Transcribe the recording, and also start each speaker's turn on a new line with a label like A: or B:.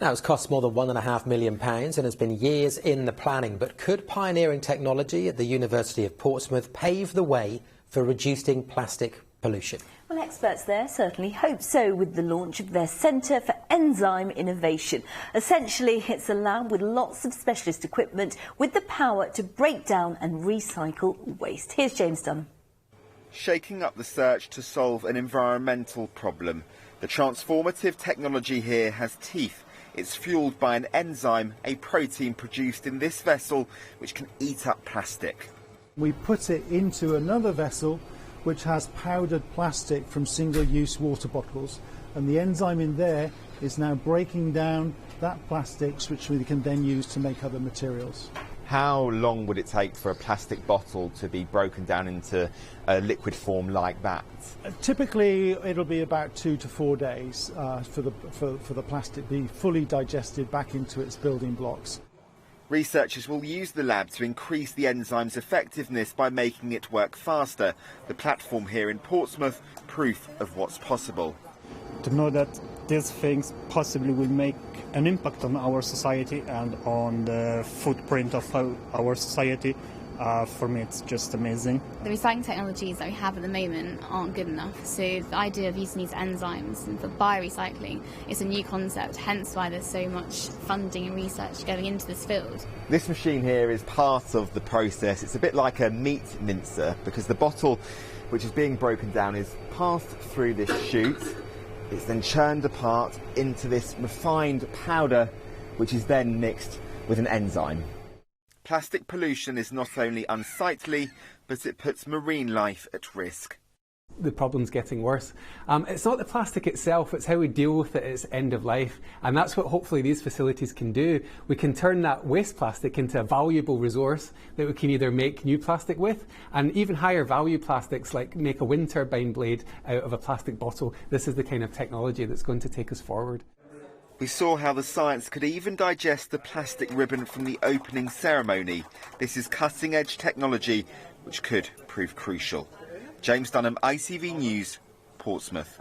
A: Now, it's cost more than £1.5 million and has been years in the planning. But could pioneering technology at the University of Portsmouth pave the way for reducing plastic pollution?
B: Well, experts there certainly hope so with the launch of their Centre for Enzyme Innovation. Essentially, it's a lab with lots of specialist equipment with the power to break down and recycle waste. Here's James Dunham.
C: Shaking up the search to solve an environmental problem. The transformative technology here has teeth. It's fuelled by an enzyme, a protein produced in this vessel, which can eat up plastic.
D: We put it into another vessel which has powdered plastic from single-use water bottles, and the enzyme in there is now breaking down that plastics, which we can then use to make other materials.
E: How long would it take for a plastic bottle to be broken down into a liquid form like that?
D: Typically, it'll be about 2 to 4 days for the plastic to be fully digested back into its building blocks.
C: Researchers will use the lab to increase the enzyme's effectiveness by making it work faster. The platform here in Portsmouth, proof of what's possible.
F: To know that these things possibly will make an impact on our society and on the footprint of our society, for me it's just amazing.
G: The recycling technologies that we have at the moment aren't good enough, so the idea of using these enzymes and for biorecycling is a new concept, hence why there's so much funding and research going into this field.
E: This machine here is part of the process. It's a bit like a meat mincer because the bottle which is being broken down is passed through this chute. It's then churned apart into this refined powder, which is then mixed with an enzyme.
C: Plastic pollution is not only unsightly, but it puts marine life at risk.
H: The problem's getting worse. It's not the plastic itself, it's how we deal with it at its end of life. And that's what hopefully these facilities can do. We can turn that waste plastic into a valuable resource that we can either make new plastic with, and even higher value plastics like make a wind turbine blade out of a plastic bottle. This is the kind of technology that's going to take us forward.
C: We saw how the science could even digest the plastic ribbon from the opening ceremony. This is cutting-edge technology which could prove crucial. James Dunham, ITV News, Portsmouth.